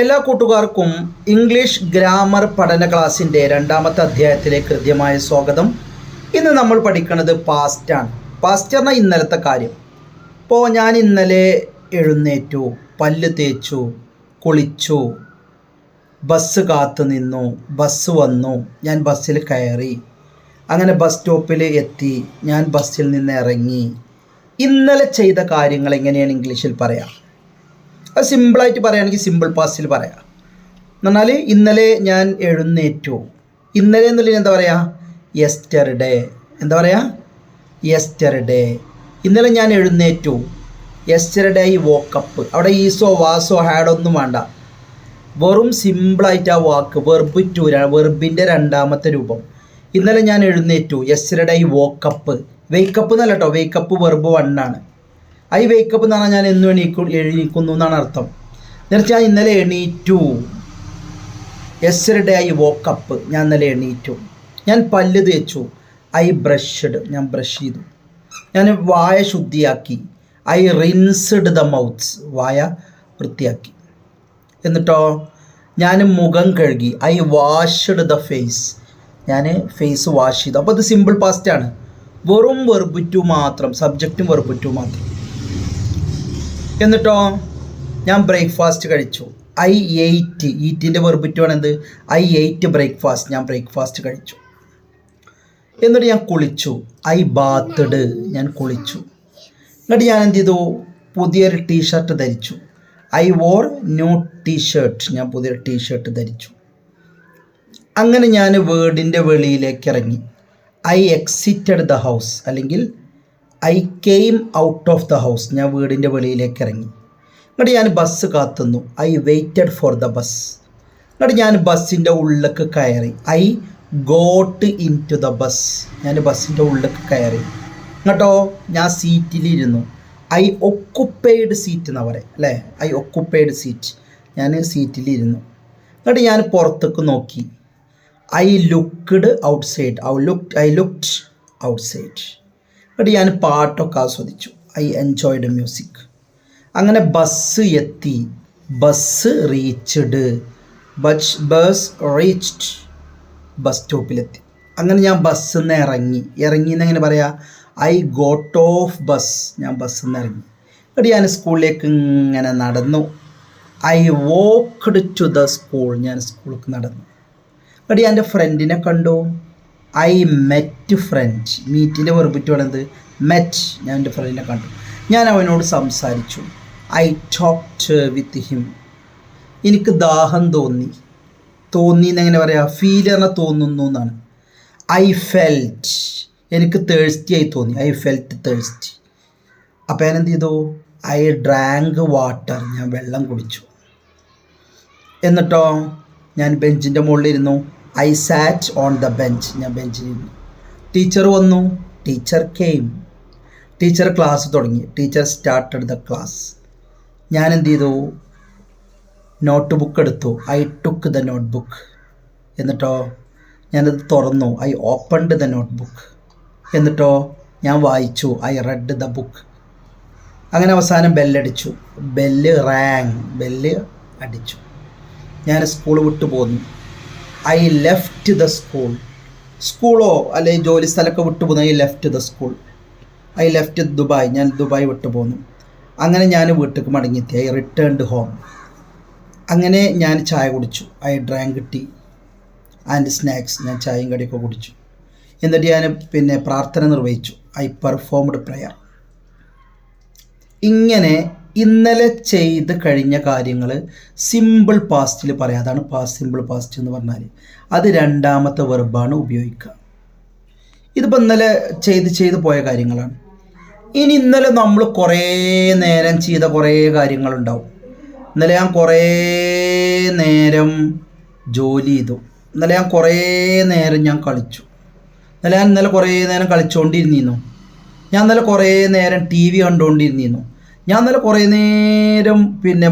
എല്ലാ കൂട്ടുകാർക്കും English grammar പഠന ക്ലാസ്സിൻ്റെ രണ്ടാമത്തെ അധ്യായത്തിലേക്ക് കൃത്യമായ സ്വാഗതം. ഇന്ന് നമ്മൾ പഠിക്കുന്നത് പാസ്റ്റാണ്. പാസ്റ്റ് പറഞ്ഞാൽ ഇന്നലത്തെ കാര്യം. ഇപ്പോൾ ഞാൻ ഇന്നലെ എഴുന്നേറ്റു, പല്ല് തേച്ചു, കുളിച്ചു, ബസ് കാത്തു നിന്നു, ബസ് വന്നു, ഞാൻ ബസ്സിൽ കയറി, അങ്ങനെ ബസ് സ്റ്റോപ്പിൽ എത്തി, ഞാൻ ബസ്സിൽ നിന്ന് ഇറങ്ങി. ഇന്നലെ ചെയ്ത കാര്യങ്ങൾ എങ്ങനെയാണ് ഇംഗ്ലീഷിൽ പറയാം? അത് സിമ്പിളായിട്ട് പറയുകയാണെങ്കിൽ സിമ്പിൾ പാസ്റ്റിൽ പറയാം. എന്ന് പറഞ്ഞാൽ ഇന്നലെ ഞാൻ എഴുന്നേറ്റു. ഇന്നലെ എന്നുള്ളതിന് എന്താ പറയുക? യെസ്റ്റർഡേ. എന്താ പറയുക? യെസ്റ്റർഡേ. ഇന്നലെ ഞാൻ എഴുന്നേറ്റു. Yesterday I woke up. അവിടെ ഈസോ വാസോ ഹാഡൊന്നും വേണ്ട. വെറും സിമ്പിളായിട്ട് ആ വാക്ക് വെർബ് ടു, വെർബിൻ്റെ രണ്ടാമത്തെ രൂപം. ഇന്നലെ ഞാൻ എഴുന്നേറ്റു. Yesterday I woke up. വെയ്ക്കപ്പ് എന്നല്ല കേട്ടോ, വെയ്ക്കപ്പ് വെർബ് 1 ആണ്. ഐ വേക്കപ്പ് എന്ന് പറഞ്ഞാൽ ഞാൻ എന്നും എണീക്കുന്നു എന്നാണ് അർത്ഥം. എന്നുവെച്ചാൽ ഞാൻ ഇന്നലെ എണീറ്റു. Yesterday I woke up. ഞാൻ ഇന്നലെ എണീറ്റു. ഞാൻ പല്ല് തേച്ചു. I brushed. ഞാൻ ബ്രഷ് ചെയ്തു. ഞാൻ വായ ശുദ്ധിയാക്കി. I rinsed the mouths. വായ വൃത്തിയാക്കി. എന്നിട്ടോ ഞാൻ മുഖം കഴുകി. I washed the face. ഞാൻ ഫേസ് വാഷ് ചെയ്തു. അപ്പോൾ ഇത് സിമ്പിൾ പാസ്റ്റാണ്. വെറും വെർബ് ടു മാത്രം, സബ്ജക്റ്റും വെർബ് ടു മാത്രം. എന്നിട്ടോ ഞാൻ ബ്രേക്ക്ഫാസ്റ്റ് കഴിച്ചു. I ate. ഈറ്റിൻ്റെ വെർബ് ടു ആണ് എന്ത്? I ate breakfast. ഞാൻ ബ്രേക്ക്ഫാസ്റ്റ് കഴിച്ചു. എന്നിട്ട് ഞാൻ കുളിച്ചു. I bathed. ഞാൻ കുളിച്ചു. എന്നിട്ട് ഞാൻ എന്ത് ചെയ്തു? പുതിയൊരു ടീഷർട്ട് ധരിച്ചു. I wore new T shirt. ഞാൻ പുതിയൊരു ടീഷർട്ട് ധരിച്ചു. അങ്ങനെ ഞാൻ വീടിൻ്റെ വെളിയിലേക്ക് ഇറങ്ങി. I exited the house. അല്ലെങ്കിൽ I came out of the house. ഞാൻ വീടിൻ്റെ വെളിയിലേക്ക് ഇറങ്ങി. എന്നിട്ട് ഞാൻ ബസ് കാത്തുന്നു. I waited for the bus. എന്നിട്ട് ഞാൻ ബസ്സിൻ്റെ ഉള്ളിലേക്ക് കയറി. I got in to the bus. ഞാൻ ബസ്സിൻ്റെ ഉള്ളിലേക്ക് കയറി. എന്നിട്ടോ ഞാൻ സീറ്റിലിരുന്നു. ഐ ഒക്കുപ്പൈഡ് സീറ്റ് എന്നാണ് പറയുക അല്ലേ? I occupied seat. ഞാൻ സീറ്റിലിരുന്നു. എന്നിട്ട് ഞാൻ പുറത്തേക്ക് നോക്കി. I looked outside. I looked outside. എന്നിട്ട് ഞാൻ പാട്ടൊക്കെ ആസ്വദിച്ചു. I enjoyed music. അങ്ങനെ ബസ് എത്തി. Bus reached. Bus reached. Bus സ്റ്റോപ്പിലെത്തി. അങ്ങനെ ഞാൻ ബസ്സിൽ നിന്ന് ഇറങ്ങി എന്നെങ്ങനെ പറയാം? I got off bus. ഞാൻ ബസ്സിൽ നിന്ന് ഇറങ്ങി. എന്നിട്ട് ഞാൻ സ്കൂളിലേക്ക് ഇങ്ങനെ നടന്നു. I walked to the school. ഞാൻ സ്കൂളിലേക്ക് നടന്നു. എന്നിട്ട് ഞാൻ എൻ്റെ ഫ്രണ്ടിനെ കണ്ടു. I met front. മീറ്റിൻ്റെ വെർബ് ടു ആണെന്ത്? മെറ്റ്. ഞാൻ എൻ്റെ ഫ്രണ്ടിനെ കണ്ടു. ഞാൻ അവനോട് സംസാരിച്ചു. I talked with him. എനിക്ക് ദാഹം തോന്നി. എന്നെങ്ങനെ പറയാം? ഫീൽ പറഞ്ഞാൽ തോന്നുന്നു എന്നാണ്. I felt. എനിക്ക് തേഴ്സ്റ്റി ആയി തോന്നി. I felt thirsty. അപ്പോൾ ഞാൻ എന്ത് ചെയ്തു? I drank water. ഞാൻ വെള്ളം കുടിച്ചു. എന്നിട്ടോ ഞാൻ ബെഞ്ചിൻ്റെ മുകളിലിരുന്നു. I sat on the bench. ഞാൻ ബെഞ്ചിലിരുന്നു. ടീച്ചർ വന്നു. Teacher came. ടീച്ചർ ക്ലാസ് തുടങ്ങി. Teacher started the class. ഞാൻ എന്ത് ചെയ്തു? നോട്ട് ബുക്ക് എടുത്തു. I took the notebook. എന്നിട്ടോ ഞാനത് തുറന്നു. I opened the notebook. എന്നിട്ടോ ഞാൻ വായിച്ചു. I read the book. അങ്ങനെ അവസാനം ബെല്ലടിച്ചു. Bell rang. ബെല്ല് അടിച്ചു. ഞാൻ സ്കൂൾ വിട്ടു പോന്നു. I left the school. സ്കൂളോ അല്ലെങ്കിൽ ജോലി സ്ഥലമൊക്കെ വിട്ടു പോകുന്നു. I left the school. I left Dubai. ഞാൻ ദുബായ് വിട്ടു പോന്നു. അങ്ങനെ ഞാൻ വീട്ടിലേക്ക് മടങ്ങിയെത്തി. I returned home. അങ്ങനെ ഞാൻ ചായ കുടിച്ചു. I drank tea and snacks. ഞാൻ ചായയും കടിയൊക്കെ കുടിച്ചു. എന്നിട്ട് ഞാൻ പ്രാർത്ഥന നിർവഹിച്ചു. I performed prayer. ഇങ്ങനെ ഇന്നലെ ചെയ്ത് കഴിഞ്ഞ കാര്യങ്ങൾ സിമ്പിൾ പാസ്റ്റിൽ പറയാം. അതാണ് സിമ്പിൾ പാസ്റ്റ് എന്ന് പറഞ്ഞാൽ. അത് രണ്ടാമത്തെ വെർബാണ് ഉപയോഗിക്കുക. ഇതിപ്പോൾ ഇന്നലെ ചെയ്ത് പോയ കാര്യങ്ങളാണ്. ഇനി ഇന്നലെ നമ്മൾ കുറേ നേരം ചെയ്ത കുറേ കാര്യങ്ങളുണ്ടാവും. ഇന്നലെ ഞാൻ കുറേ നേരം ജോലി ചെയ്തു. ഇന്നലെ ഞാൻ കുറേ നേരം ഞാൻ കളിച്ചു. ഇന്നലെ കുറേ നേരം കളിച്ചുകൊണ്ടിരുന്നിരുന്നു. ഞാൻ ഇന്നലെ കുറേ നേരം ടി വി കണ്ടുകൊണ്ടിരുന്നിരുന്നു. ഞാൻ ഇന്നലെ കുറേ നേരം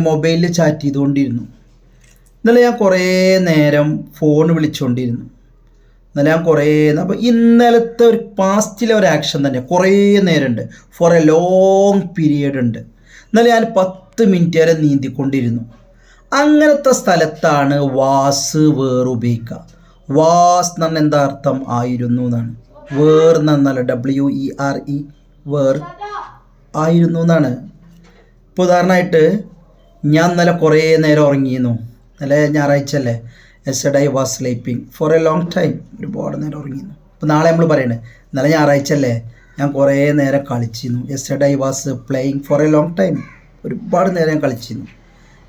മൊബൈലിൽ ചാറ്റ് ചെയ്തുകൊണ്ടിരുന്നു. ഇന്നലെ ഞാൻ കുറേ നേരം ഫോൺ വിളിച്ചുകൊണ്ടിരുന്നു. ഇന്നലെ ഞാൻ കുറേ. അപ്പോൾ ഇന്നലത്തെ ഒരു പാസ്റ്റിലെ ഒരു ആക്ഷൻ തന്നെ കുറേ നേരമുണ്ട്. ഫോർ എ ലോങ് പീരിയഡ് ഉണ്ട്. ഇന്നലെ ഞാൻ 10 മിനിറ്റ് വരെ നീന്തിക്കൊണ്ടിരുന്നു. അങ്ങനത്തെ സ്ഥലത്താണ് വാസ് വേർ ഉപയോഗിക്കുക. വാസ് എന്ന് പറഞ്ഞാൽ എന്താ അർത്ഥം? ആയിരുന്നു എന്നാണ്. വേർ എന്ന് പറഞ്ഞാൽ WERE വേർ ആയിരുന്നു എന്നാണ്. ഇപ്പോൾ ഉദാഹരണമായിട്ട് ഞാൻ ഇന്നലെ കുറേ നേരം ഉറങ്ങിയിരുന്നു. ഇന്നലെ ഞായറാഴ്ച അല്ലേ. Yesterday I was sleeping for a long time. ഒരുപാട് നേരം ഉറങ്ങിയിരുന്നു. ഇപ്പോൾ നാളെ നമ്മൾ പറയണേ ഇന്നലെ ഞായറാഴ്ച അല്ലേ, ഞാൻ കുറേ നേരം കളിച്ചിരുന്നു. Yesterday I was playing four a long time. ഒരുപാട് നേരം ഞാൻ കളിച്ചിരുന്നു.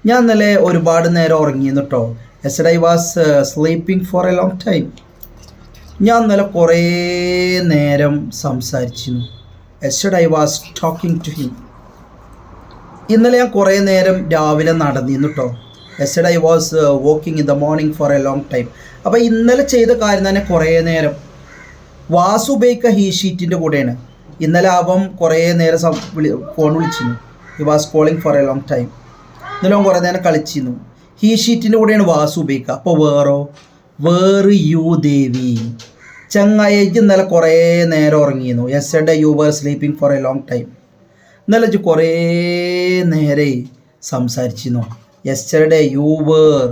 ഞാൻ ഇന്നലെ ഒരുപാട് നേരം ഉറങ്ങിയിരുന്നു കേട്ടോ. Yesterday I was sleeping for a long time. ഞാൻ ഇന്നലെ കുറേ നേരം സംസാരിച്ചിരുന്നു. Yesterday I was talking to him. ഇന്നലെ ഞാൻ കുറേ നേരം രാവിലെ നടന്നിരുന്നു കേട്ടോ. Yesterday I was walking in the morning for a long time. അപ്പോൾ ഇന്നലെ ചെയ്ത കാര്യം തന്നെ കുറേ നേരം. വാസ് ഉപയോഗിക്കുക ഹീ ഷീറ്റിൻ്റെ കൂടെയാണ്. ഇന്നലെ അവൻ കുറേ നേരം ഫോൺ വിളിച്ചിരുന്നു. He was calling four a long time. ഇന്നലെ അവൻ കുറേ നേരം കളിച്ചിരുന്നു. ഹീ ഷീറ്റിൻ്റെ കൂടെയാണ് വാസ് ഉപയോഗിക്കുക. അപ്പോൾ വേറോ? വേർ യു ദേവി. ചങ്ങായി ഇന്നലെ കുറേ നേരം ഉറങ്ങിയിരുന്നു. Yesterday you were sleeping for a long time. ഇന്നലെ കുറേ നേരെ സംസാരിച്ചിരുന്നു. യെസ്റ്റർഡേ യു വർ,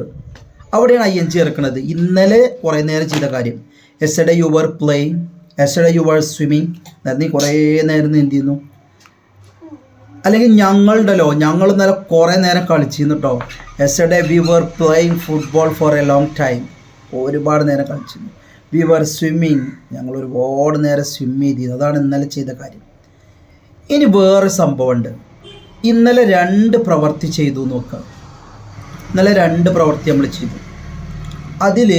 അവിടെയാണ് ING ചേർക്കുന്നത്. ഇന്നലെ കുറേ നേരം ചെയ്ത കാര്യം. Yesterday you were playing, yesterday you were swimming. നീ കുറേ നേരം എന്ത് ചെയ്യുന്നു? അല്ലെങ്കിൽ ഞങ്ങളുണ്ടല്ലോ, ഞങ്ങൾ ഇന്നലെ കുറേ നേരം കളിച്ചിരുന്നു കേട്ടോ. Yesterday we were playing football for a long time. ഒരുപാട് നേരം കളിച്ചിരുന്നു. വി വർ സ്വിമ്മിങ്, ഞങ്ങൾ ഒരുപാട് നേരം സ്വിം ചെയ്തിരുന്നു. അതാണ് ഇന്നലെ ചെയ്ത കാര്യം. ഇനി വേറെ സംഭവമുണ്ട്. ഇന്നലെ 2 പ്രവൃത്തി ചെയ്തു നോക്കുക. ഇന്നലെ 2 പ്രവൃത്തി നമ്മൾ ചെയ്തു. അതിൽ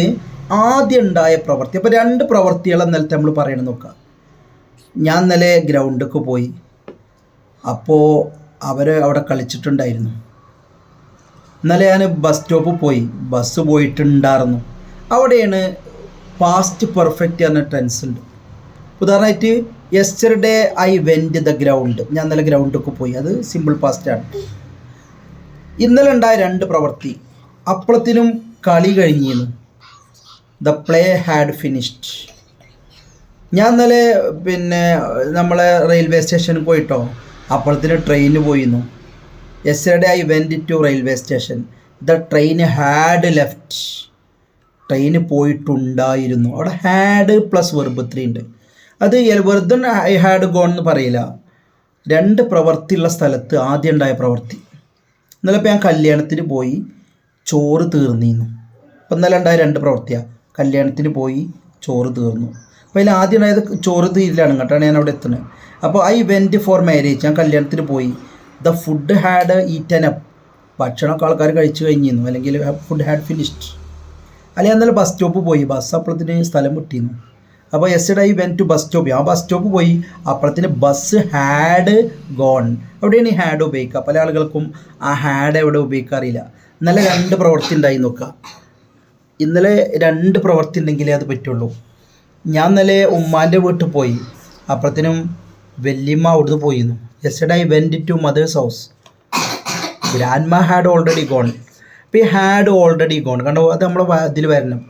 ആദ്യം ഉണ്ടായ പ്രവൃത്തി, അപ്പോൾ 2 പ്രവൃത്തികൾ ഇന്നലത്തെ നമ്മൾ പറയണം നോക്കുക. ഞാൻ ഇന്നലെ ഗ്രൗണ്ടിലേക്ക് പോയി. അപ്പോൾ അവർ അവിടെ കളിച്ചിട്ടുണ്ടായിരുന്നു. ഇന്നലെ ഞാൻ ബസ് സ്റ്റോപ്പിൽ പോയി, ബസ് പോയിട്ടുണ്ടായിരുന്നു. അവിടെയാണ് പാസ്റ്റ് പെർഫെക്റ്റ് എന്ന ടെൻസ് ഉണ്ട്. ഉദാഹരണമായിട്ട് yesterday I went the ground. ഞാൻ ഇന്നലെ ഗ്രൗണ്ടിലേക്ക് പോയി. അത് സിമ്പിൾ പാസ്റ്റാണ്. ഇന്നലെ ഉണ്ടായ 2 പ്രവൃത്തി. അപ്പോഴത്തേനും കളി കഴിഞ്ഞിരുന്നു. The play had finished. ഞാൻ ഇന്നലെ നമ്മളെ റെയിൽവേ സ്റ്റേഷനിൽ പോയിട്ടോ. അപ്പോഴത്തേനും ട്രെയിന് പോയിരുന്നു. Yesterday I went to railway station. The train had left. Train പോയിട്ടുണ്ടായിരുന്നു. അവിടെ ഹാഡ് പ്ലസ് വെർബ് 3 ഉണ്ട്. അത് വെറുതെ ഐ ഹാഡ് ഗോൺ എന്ന് പറയില്ല. 2 പ്രവൃത്തിയുള്ള സ്ഥലത്ത് ആദ്യം ഉണ്ടായ പ്രവൃത്തി. ഇന്നലെ ഇപ്പോൾ ഞാൻ കല്യാണത്തിന് പോയി, ചോറ് തീർന്നിരുന്നു. അപ്പോൾ ഇന്നലെ ഉണ്ടായ 2 പ്രവൃത്തിയാണ്. കല്യാണത്തിന് പോയി, ചോറ് തീർന്നു. അപ്പോൾ അതിൽ ആദ്യം ഉണ്ടായത് ചോറ് തീരിലാണ്. കേട്ടാണ് ഞാൻ അവിടെ എത്തുന്നത്. അപ്പോൾ ഐ വെൻറ്റ് ഫോർ മാരേജ്. ഞാൻ കല്യാണത്തിന് പോയി. The food had eaten up. ഭക്ഷണമൊക്കെ ആൾക്കാർ കഴിച്ചു കഴിഞ്ഞിരുന്നു. അല്ലെങ്കിൽ ഫുഡ് ഹാഡ് ഫിനിഷ്ഡ്. അല്ലെങ്കിൽ ഇന്നലെ ബസ് സ്റ്റോപ്പ് പോയി. ബസ് അപ്പോഴത്തിന് സ്ഥലം വിട്ടിരുന്നു. അപ്പോൾ yesterday I went to bus stop. ആ ബസ് സ്റ്റോപ്പ് പോയി. അപ്പോഴത്തിന് ബസ് ഹാഡ് ഗോൺ. എവിടെയാണ് ഈ ഹാഡ് ഉപയോഗിക്കുക? പല ആളുകൾക്കും ആ ഹാഡ് എവിടെ ഉപയോഗിക്കാറില്ല. ഇന്നലെ 2 പ്രവൃത്തി ഉണ്ടായി നോക്കുക. ഇന്നലെ 2 പ്രവൃത്തി ഉണ്ടെങ്കിലേ അത് പറ്റുള്ളൂ. ഞാൻ ഇന്നലെ ഉമ്മാൻ്റെ വീട്ടിൽ പോയി. അപ്പോഴത്തേനും വല്യമ്മ അവിടുന്ന് പോയിരുന്നു. Yesterday I went to mother's house. Grandma had already gone. അപ്പോൾ ഈ ഹാഡ് ഓൾറെഡി ഗോൺ കണ്ടോ, അത് നമ്മൾ ഇതിൽ വരണം.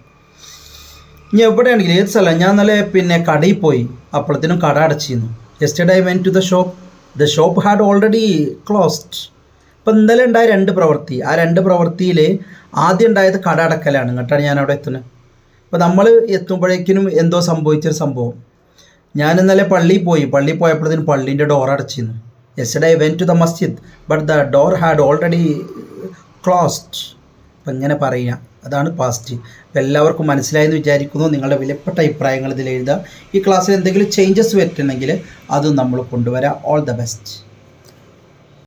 ഇനി എവിടെയാണെങ്കിലും ഏത് സ്ഥലം. ഞാൻ ഇന്നലെ കടയിൽ പോയി. അപ്പോഴത്തേനും കട അടച്ചിരുന്നു. Yesterday I went to the shop. The shop had already closed. ഇപ്പം ഇന്നലെ ഉണ്ടായ 2 പ്രവൃത്തി. ആ 2 പ്രവൃത്തിയിൽ ആദ്യം ഉണ്ടായത് കട അടക്കലാണ്. എന്നിട്ടാണ് ഞാൻ അവിടെ എത്തുന്നത്. അപ്പോൾ നമ്മൾ എത്തുമ്പോഴേക്കിനും എന്തോ സംഭവിച്ചൊരു സംഭവം. ഞാൻ ഇന്നലെ പള്ളിയിൽ പോയപ്പോഴത്തേനും പള്ളീൻ്റെ ഡോർ അടച്ചിരുന്നു. Yesterday I went to the masjid but the door had already closed. അപ്പം ഇങ്ങനെ പറയുക, അതാണ് പാസ്റ്റ്. അപ്പോൾ എല്ലാവർക്കും മനസ്സിലായെന്ന് വിചാരിക്കുന്നു. നിങ്ങളുടെ വിലപ്പെട്ട അഭിപ്രായങ്ങൾ ഇതിൽ എഴുതുക. ഈ ക്ലാസ്സിൽ എന്തെങ്കിലും ചേഞ്ചസ് വരുത്തുന്നെങ്കിൽ അതും നമ്മൾ കൊണ്ടുവരാം. All the best.